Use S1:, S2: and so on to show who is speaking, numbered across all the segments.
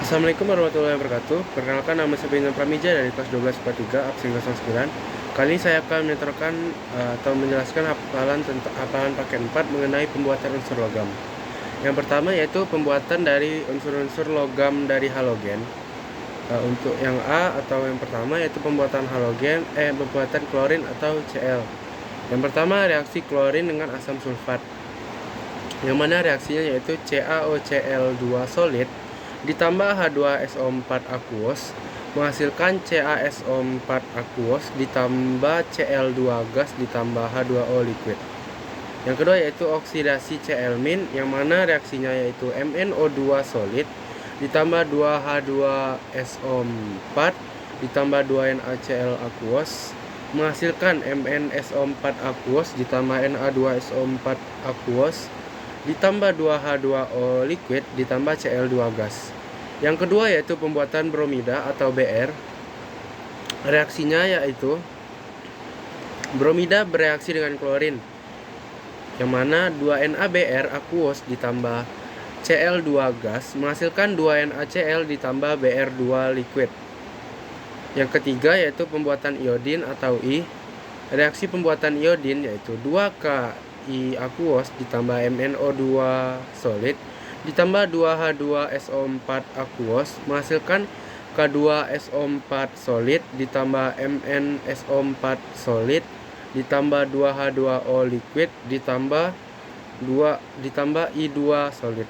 S1: Assalamualaikum warahmatullahi wabarakatuh. Perkenalkan, nama saya Bintang Pramija dari kelas 12 IPA 3 absen 09. Kali ini saya akan menerangkan atau menjelaskan hafalan paket 4 mengenai pembuatan unsur logam. Yang pertama yaitu pembuatan dari unsur-unsur logam dari halogen. Untuk yang A atau yang pertama yaitu pembuatan pembuatan klorin atau Cl. Yang pertama, reaksi klorin dengan asam sulfat, yang mana reaksinya yaitu CaOCl2 solid ditambah H2SO4 aquos menghasilkan CaSO4 aquos ditambah Cl2 gas ditambah H2O liquid. Yang kedua yaitu oksidasi Cl-, yang mana reaksinya yaitu MnO2 solid ditambah 2H2SO4 ditambah 2NaCl aquos menghasilkan MnSO4 aquos ditambah Na2SO4 aquos ditambah 2H2O liquid ditambah Cl2 gas. Yang kedua yaitu pembuatan bromida atau Br. Reaksinya yaitu bromida bereaksi dengan klorin, yang mana 2NaBr aquos ditambah Cl2 gas menghasilkan 2NaCl ditambah Br2 liquid. Yang ketiga yaitu pembuatan iodin atau I. Reaksi pembuatan iodin yaitu 2Ki aquos ditambah MnO2 solid ditambah 2H2SO4 aquos menghasilkan K2SO4 solid ditambah MnSO4 solid ditambah 2H2O liquid ditambah I2 solid.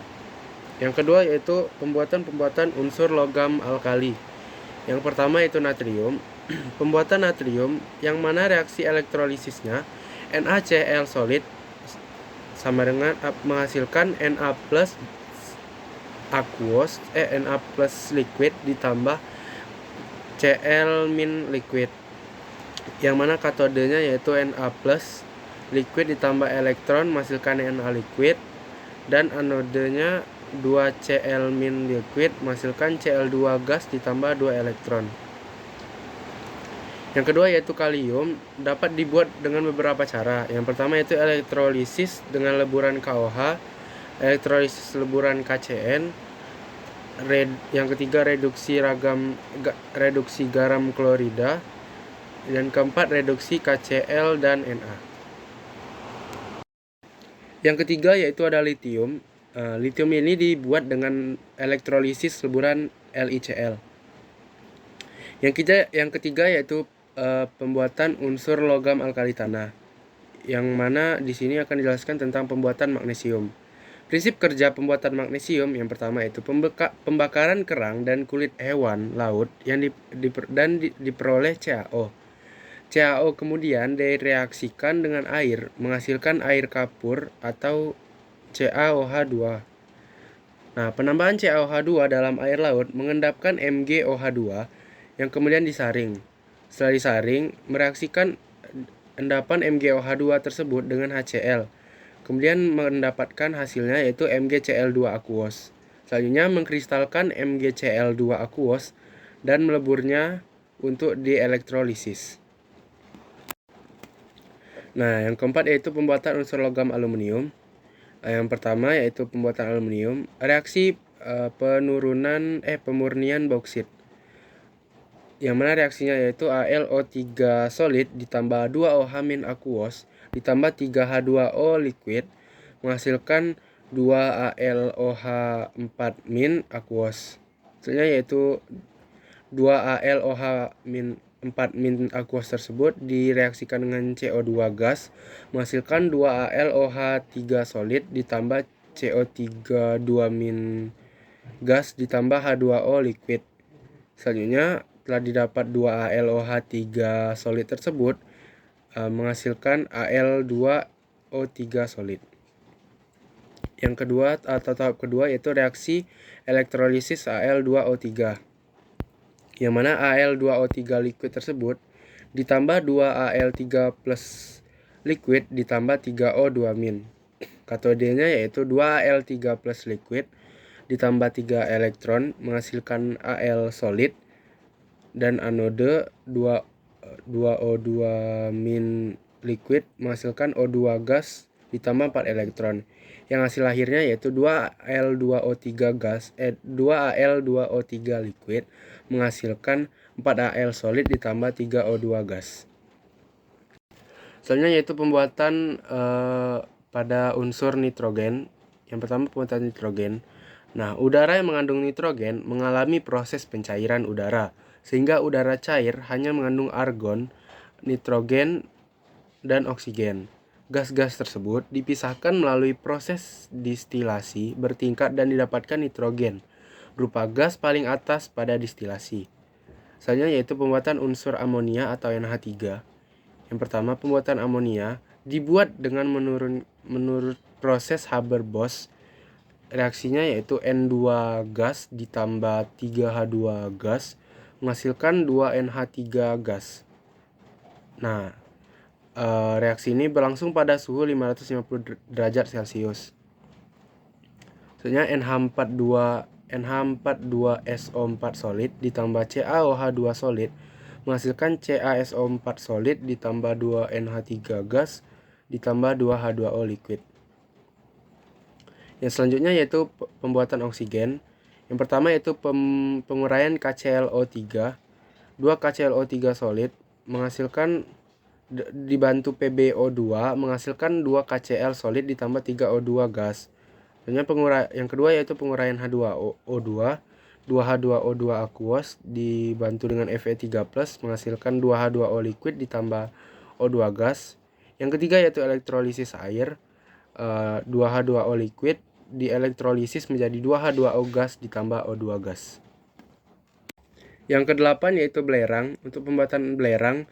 S1: Yang kedua yaitu pembuatan unsur logam alkali. Yang pertama yaitu natrium. Pembuatan natrium yang mana reaksi elektrolisisnya NaCl solid sama dengan menghasilkan Na plus aquos Na plus liquid ditambah Cl- liquid, yang mana katodenya yaitu Na plus liquid ditambah elektron menghasilkan Na liquid, dan anodenya 2Cl- liquid menghasilkan Cl2 gas ditambah 2 elektron. Yang kedua yaitu kalium, dapat dibuat dengan beberapa cara. Yang pertama yaitu elektrolisis dengan leburan KOH, elektrolisis leburan KCN, yang ketiga reduksi garam klorida, dan keempat reduksi KCl dan Na. Yang ketiga yaitu ada litium. Litium ini dibuat dengan elektrolisis leburan LiCl. Yang ketiga yaitu pembuatan unsur logam alkali tanah, yang mana di sini akan dijelaskan tentang pembuatan magnesium. Prinsip kerja pembuatan magnesium yang pertama yaitu pembakaran kerang dan kulit hewan laut yang diperoleh CaO. CaO kemudian direaksikan dengan air menghasilkan air kapur atau CaOH2. Nah, penambahan CaOH2 dalam air laut mengendapkan MgOH2 yang kemudian disaring. Setelah disaring, mereaksikan endapan MgOH2 tersebut dengan HCl. Kemudian mendapatkan hasilnya yaitu MgCl2 aquos. Selanjutnya mengkristalkan MgCl2 aquos dan meleburnya untuk dielektrolisis. Nah, yang keempat yaitu pembuatan unsur logam aluminium. Yang pertama yaitu pembuatan aluminium, reaksi pemurnian bauksit, yang mana reaksinya yaitu AlO3 solid ditambah 2OH- aquos ditambah 3H2O liquid menghasilkan 2AlOH4- aquos. Hasilnya yaitu 2AlOH4- aquos tersebut direaksikan dengan CO2 gas menghasilkan 2AlOH3 solid ditambah CO3 2- gas ditambah H2O liquid. Selanjutnya telah didapat 2AlOH3 solid tersebut menghasilkan Al2O3 solid. Yang kedua atau tahap kedua yaitu reaksi elektrolisis Al2O3, yang mana Al2O3 liquid tersebut ditambah 2Al3 plus liquid ditambah 3O2-. Katodenya yaitu 2Al3 plus liquid ditambah 3 elektron menghasilkan Al solid, dan anode 2O2- liquid menghasilkan O2 gas ditambah 4 elektron. yang hasil akhirnya yaitu 2Al2O3 gas 2Al2O3 liquid menghasilkan 4Al solid ditambah 3O2 gas. Selanjutnya yaitu pembuatan pada unsur nitrogen. Yang pertama pembuatan nitrogen. Nah, udara yang mengandung nitrogen mengalami proses pencairan udara, sehingga udara cair hanya mengandung argon, nitrogen, dan oksigen. Gas-gas tersebut dipisahkan melalui proses distilasi bertingkat dan didapatkan nitrogen, berupa gas paling atas pada distilasi. Selanjutnya yaitu pembuatan unsur amonia atau NH3. Yang pertama, pembuatan amonia dibuat dengan menurut proses Haber-Bosch. Reaksinya yaitu N2 gas ditambah 3H2 gas menghasilkan 2NH3 gas. Nah, reaksi ini berlangsung pada suhu 550 derajat Celcius. Selanjutnya NH42SO4 solid ditambah CaOH2 solid menghasilkan CaSO4 solid ditambah 2NH3 gas ditambah 2H2O liquid. Yang selanjutnya yaitu pembuatan oksigen. Yang pertama yaitu penguraian KClO3. 2 KClO3 solid menghasilkan dibantu PbO2 menghasilkan 2 KCl solid ditambah 3O2 gas. Selanjutnya yang kedua yaitu penguraian H2O2. 2H2O2 aqueous dibantu dengan Fe3+ menghasilkan 2H2O liquid ditambah O2 gas. Yang ketiga yaitu elektrolisis air. 2H2O liquid dielektrolisis menjadi 2H2O gas ditambah O2 gas. Yang kedelapan yaitu belerang. Untuk pembuatan belerang,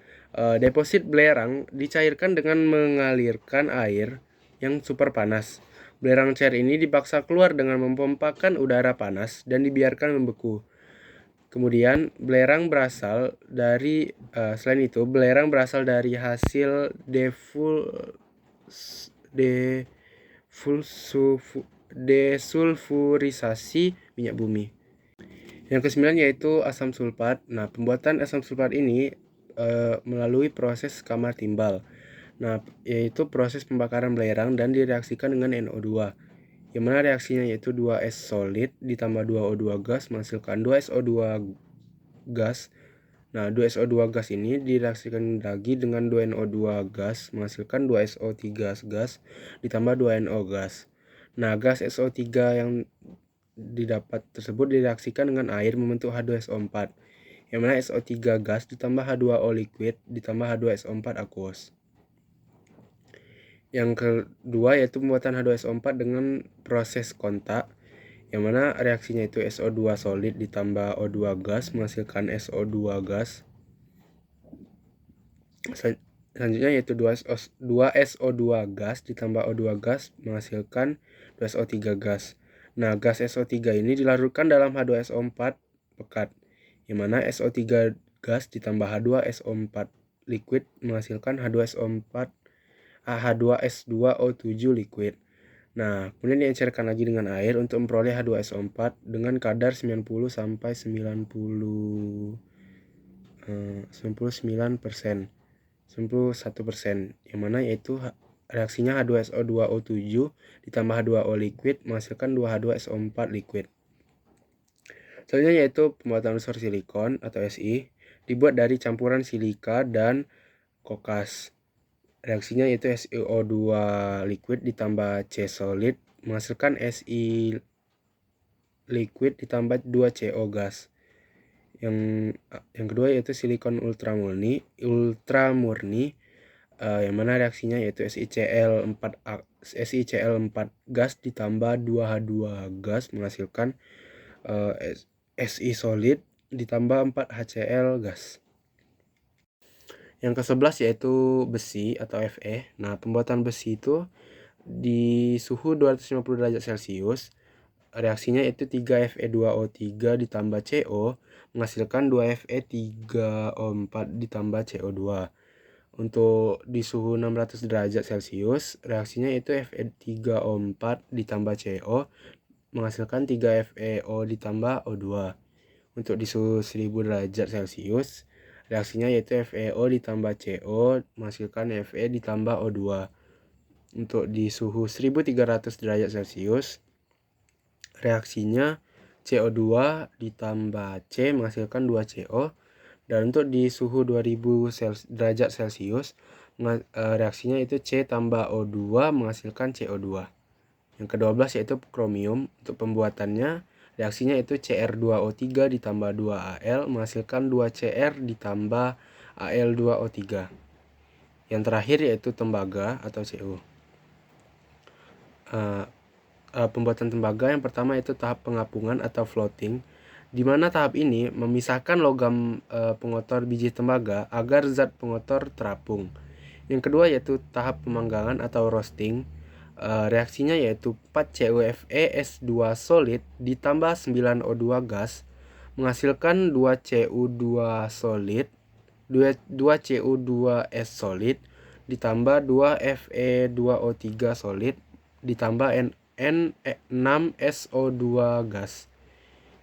S1: deposit belerang dicairkan dengan mengalirkan air yang super panas. Belerang cair ini dipaksa keluar dengan mempompakan udara panas dan dibiarkan membeku. Kemudian belerang berasal dari selain itu belerang berasal dari hasil desulfurisasi minyak bumi. Yang kesembilan yaitu asam sulfat. Nah, pembuatan asam sulfat ini melalui proses kamar timbal. Nah, yaitu proses pembakaran belerang dan direaksikan dengan NO2. Yang mana reaksinya yaitu 2S solid ditambah 2O2 gas menghasilkan 2SO2 gas. Nah, 2SO2 gas ini direaksikan lagi dengan 2NO2 gas menghasilkan 2SO3 gas ditambah 2NO gas. Nah, gas SO3 yang didapat tersebut direaksikan dengan air membentuk H2SO4. Yang mana SO3 gas ditambah H2O liquid ditambah H2SO4 aqueous. Yang kedua yaitu pembuatan H2SO4 dengan proses kontak, yang mana reaksinya itu SO2 solid ditambah O2 gas menghasilkan SO2 gas. Selanjutnya yaitu 2SO2 gas ditambah O2 gas menghasilkan 2SO3 gas. Nah, gas SO3 ini dilarutkan dalam H2SO4 pekat, yang mana SO3 gas ditambah H2SO4 liquid menghasilkan H2S2O7 liquid. Nah, kemudian diencerkan lagi dengan air untuk memperoleh H2SO4 dengan kadar 99%, 91%, yang mana yaitu reaksinya H2SO2O7 ditambah H2O liquid menghasilkan 2H2SO4 liquid. Selanjutnya yaitu pembuatan unsur silikon atau Si dibuat dari campuran silika dan kokas. Reaksinya yaitu SiO2 liquid ditambah C solid menghasilkan Si liquid ditambah 2CO gas. Yang kedua yaitu silikon ultramurni, yang mana reaksinya yaitu SiCl4 gas ditambah 2H2 gas menghasilkan Si solid ditambah 4HCl gas. Yang ke-11 yaitu besi atau Fe. Nah, pembuatan besi itu di suhu 250 derajat Celcius, reaksinya itu 3Fe2O3 ditambah CO menghasilkan 2Fe3O4 ditambah CO2. Untuk di suhu 600 derajat Celcius, reaksinya itu Fe3O4 ditambah CO menghasilkan 3FeO ditambah O2. Untuk di suhu 1000 derajat Celcius, reaksinya yaitu FeO ditambah CO menghasilkan Fe ditambah O2. untuk di suhu 1300 derajat Celcius, reaksinya CO2 ditambah C menghasilkan 2CO. Dan untuk di suhu 2000 derajat Celcius, reaksinya itu C tambah O2 menghasilkan CO2. Yang ke-12 yaitu kromium. Untuk pembuatannya, reaksinya itu Cr2O3 ditambah 2Al menghasilkan 2Cr ditambah Al2O3. Yang terakhir yaitu tembaga atau Cu. Pembuatan tembaga yang pertama itu tahap pengapungan atau floating, di mana tahap ini memisahkan logam pengotor biji tembaga agar zat pengotor terapung. Yang kedua yaitu tahap pemanggangan atau roasting. Reaksinya yaitu 4CuFeS2 solid ditambah 9O2 gas menghasilkan 2Cu2 solid, 2Cu2S solid ditambah 2Fe2O3 solid ditambah N6SO2 gas.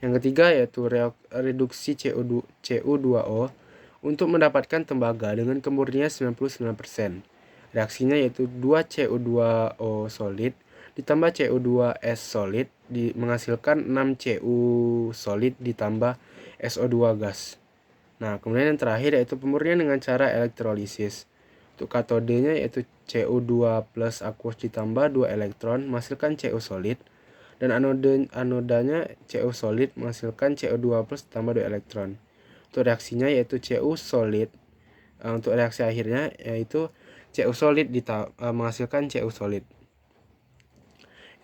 S1: Yang ketiga yaitu reduksi Cu2O untuk mendapatkan tembaga dengan kemurnian 99%. Reaksinya yaitu 2Cu2O solid ditambah Cu2S solid menghasilkan 6Cu solid ditambah SO2 gas. Nah, kemudian yang terakhir yaitu pemurnian dengan cara elektrolisis. Untuk katodenya yaitu Cu2 plus aqueous ditambah 2 elektron menghasilkan Cu solid, dan anodanya Cu solid menghasilkan Cu2 plus ditambah 2 elektron. Untuk reaksinya yaitu Cu solid. Untuk reaksi akhirnya yaitu Cu solid menghasilkan Cu solid.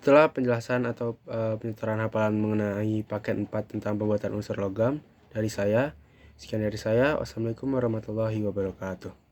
S1: Itulah penjelasan atau penyetoran hafalan mengenai paket 4 tentang pembuatan unsur logam dari saya. Sekian dari saya. Wassalamualaikum warahmatullahi wabarakatuh.